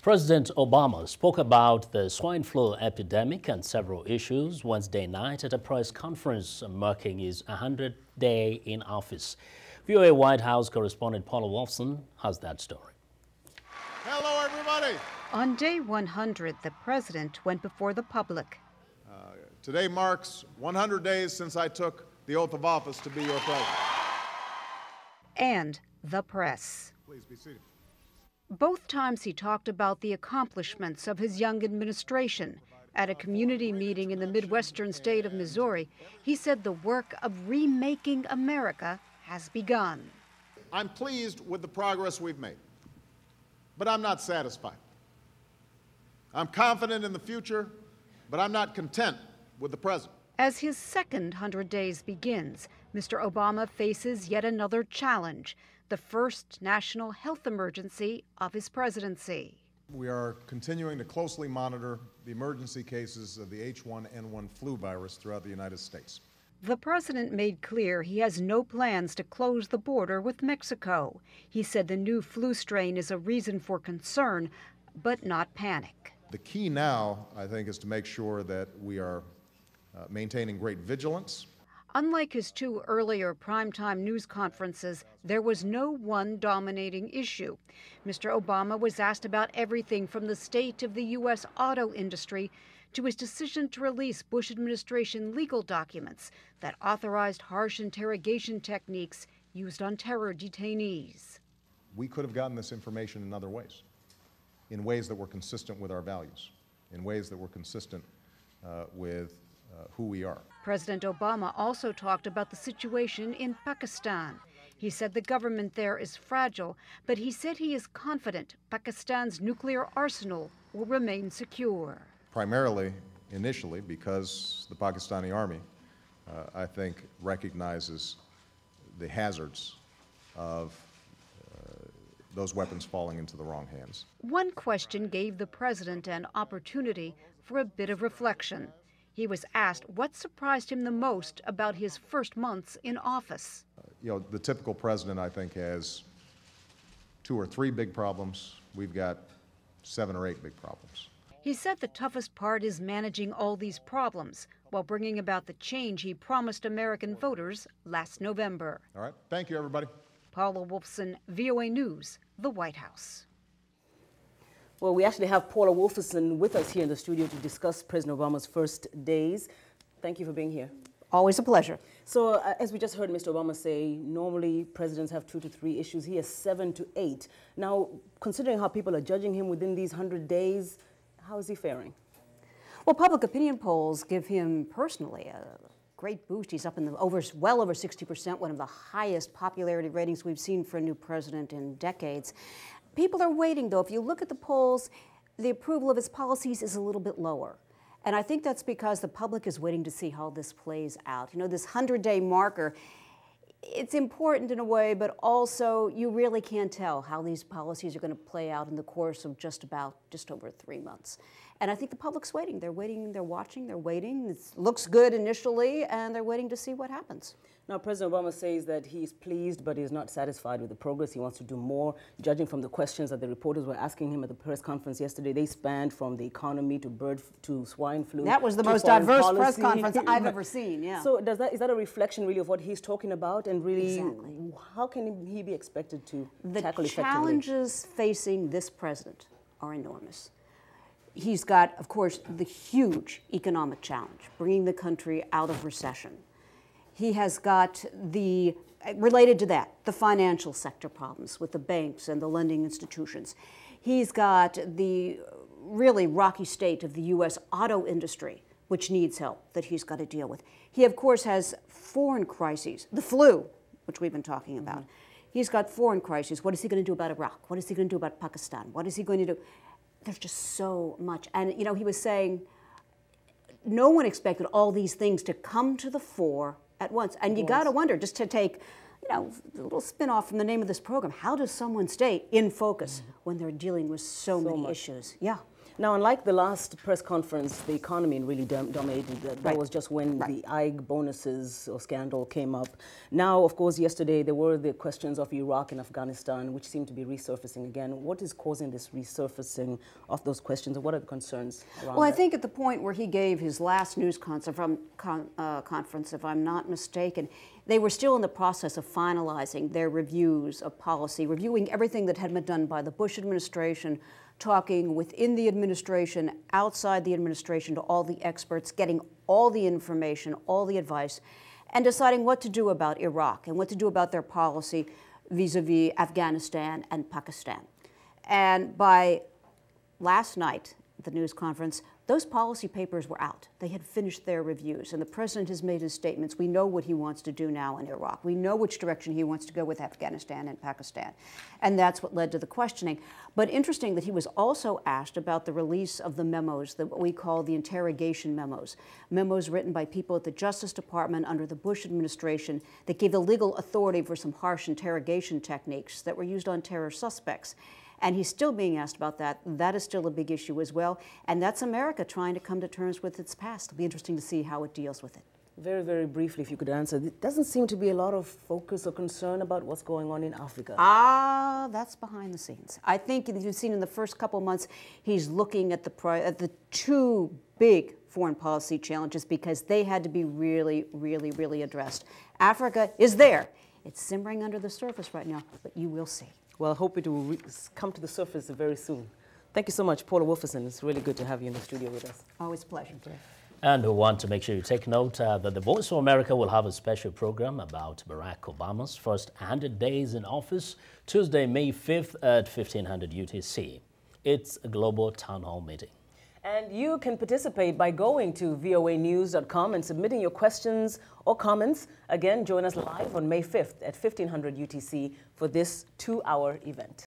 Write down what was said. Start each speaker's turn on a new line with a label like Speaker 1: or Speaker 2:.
Speaker 1: President Obama spoke about the swine flu epidemic and several issues Wednesday night at a press conference marking his 100th day in office. VOA White House correspondent Paula Wolfson has that story.
Speaker 2: Hello, everybody.
Speaker 3: On day 100, the president went before the public.
Speaker 2: Today marks 100 days since I took the oath of office to be your president.
Speaker 3: And the press.
Speaker 2: Please be seated.
Speaker 3: Both times he talked about the accomplishments of his young administration. At a community meeting in the Midwestern state of Missouri, he said the work of remaking America has begun.
Speaker 2: I'm pleased with the progress we've made, but I'm not satisfied. I'm confident in the future, but I'm not content with the present.
Speaker 3: As his second 100 days begins, Mr. Obama faces yet another challenge, the first national health emergency of his presidency.
Speaker 2: We are continuing to closely monitor the emergency cases of the H1N1 flu virus throughout the United States.
Speaker 3: The president made clear he has no plans to close the border with Mexico. He said the new flu strain is a reason for concern, but not panic.
Speaker 2: The key now, I think, is to make sure that we are maintaining great vigilance.
Speaker 3: Unlike his two earlier primetime news conferences, there was no one dominating issue. Mr. Obama was asked about everything from the state of the U.S. auto industry to his decision to release Bush administration legal documents that authorized harsh interrogation techniques used on terror detainees.
Speaker 2: We could have gotten this information in other ways, in ways that were consistent with our values, in ways that were consistent with who we are.
Speaker 3: President Obama also talked about the situation in Pakistan. He said the government there is fragile, but he said he is confident Pakistan's nuclear arsenal will remain secure.
Speaker 2: Primarily, initially, because the Pakistani army, I think, recognizes the hazards of those weapons falling into the wrong hands.
Speaker 3: One question gave the president an opportunity for a bit of reflection. He was asked what surprised him the most about his first months in office.
Speaker 2: The typical president, I think, has 2 or 3 big problems. We've got 7 or 8 big problems.
Speaker 3: He said the toughest part is managing all these problems while bringing about the change he promised American voters last November.
Speaker 2: All right. Thank you, everybody.
Speaker 3: Paula Wolfson, VOA News, the White House.
Speaker 4: Well, we actually have Paula Wolfson with us here in the studio to discuss President Obama's first days. Thank you for being here.
Speaker 3: Always a pleasure.
Speaker 4: So, as we just heard Mr. Obama say, normally presidents have 2 to 3 issues. He has 7 to 8. Now, considering how people are judging him within these 100 days, how is he faring?
Speaker 5: Well, public opinion polls give him personally a great boost. He's up in the well over 60%, one of the highest popularity ratings we've seen for a new president in decades. People are waiting, though. If you look at the polls, the approval of his policies is a little bit lower. And I think that's because the public is waiting to see how this plays out. You know, this 100-day marker, it's important in a way, but also you really can't tell how these policies are going to play out in the course of just over 3 months. And I think the public's waiting. They're waiting, they're watching, they're waiting. It looks good initially, and they're waiting to see what happens.
Speaker 4: Now, President Obama says that he's pleased, but he's not satisfied with the progress. He wants to do more. Judging from the questions that the reporters were asking him at the press conference yesterday, they spanned from the economy to swine flu.
Speaker 5: That was the most diverse press conference I've ever seen, yeah.
Speaker 4: So is that a reflection really of what he's talking about, and really
Speaker 5: Exactly.
Speaker 4: how can he be expected to
Speaker 5: The
Speaker 4: tackle effectively?
Speaker 5: challenges facing this president are enormous. He's got, of course, the huge economic challenge, bringing the country out of recession. He has got related to that, the financial sector problems with the banks and the lending institutions. He's got the really rocky state of the U.S. auto industry, which needs help, that he's got to deal with. He, of course, has foreign crises, the flu, which we've been talking about. He's got foreign crises. What is he going to do about Iraq? What is he going to do about Pakistan? What is he going to do? There's just so much. And, you know, he was saying no one expected all these things to come to the fore at once. And you got to wonder, just to take, you know, a little spin off from the name of this program, how does someone stay in focus when they're dealing with so many issues? Yeah.
Speaker 4: Now, unlike the last press conference, the economy really dominated. That was just when the IG bonuses or scandal came up. Now, of course, yesterday there were the questions of Iraq and Afghanistan, which seem to be resurfacing again. What is causing this resurfacing of those questions, and what are the concerns around
Speaker 5: Well, I
Speaker 4: that?
Speaker 5: think at the point where he gave his last news conference, if I'm not mistaken, they were still in the process of finalizing their reviews of policy, reviewing everything that had been done by the Bush administration, talking within the administration, outside the administration, to all the experts, getting all the information, all the advice, and deciding what to do about Iraq and what to do about their policy vis-a-vis Afghanistan and Pakistan. And by last night, at the news conference, those policy papers were out. They had finished their reviews, and the president has made his statements. We know what he wants to do now in Iraq. We know which direction he wants to go with Afghanistan and Pakistan. And that's what led to the questioning. But interesting that he was also asked about the release of the memos, what we call the interrogation memos, memos written by people at the Justice Department under the Bush administration that gave the legal authority for some harsh interrogation techniques that were used on terror suspects. And he's still being asked about that. That is still a big issue as well. And that's America trying to come to terms with its past. It'll be interesting to see how it deals with it.
Speaker 4: Very, very briefly, if you could answer, there doesn't seem to be a lot of focus or concern about what's going on in Africa.
Speaker 5: That's behind the scenes. I think you've seen in the first couple months, he's looking at the two big foreign policy challenges because they had to be really, really, really addressed. Africa is there. It's simmering under the surface right now, but you will see.
Speaker 4: Well, I hope it will come to the surface very soon. Thank you so much, Paula Wolfson. It's really good to have you in the studio with us.
Speaker 5: Always a pleasure.
Speaker 1: And we want to make sure you take note that the Voice of America will have a special program about Barack Obama's first 100 days in office, Tuesday, May 5th at 1500 UTC. It's a global town hall meeting.
Speaker 4: And you can participate by going to voanews.com and submitting your questions or comments. Again, join us live on May 5th at 1500 UTC for this 2-hour event.